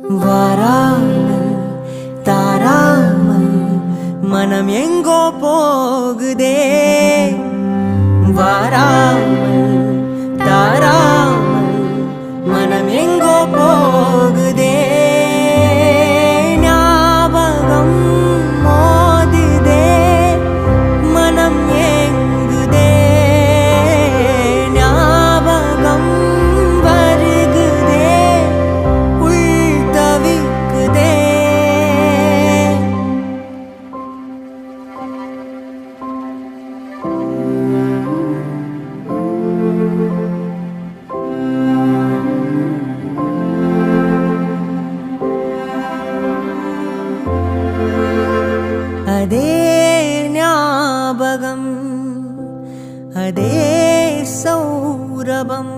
வாராமல் தாராமல் மனம் எங்கோ போகுதே. வாராமல் தாராமல் மனம் எங்கோ போகுதே. ஞாபகம் மோதுதே, மனம் ஏங்குதே. ஞாபகம் வருகுதே, உள் தவிக்குதே. அதே ஞாபகம், அதே சௌரபம்.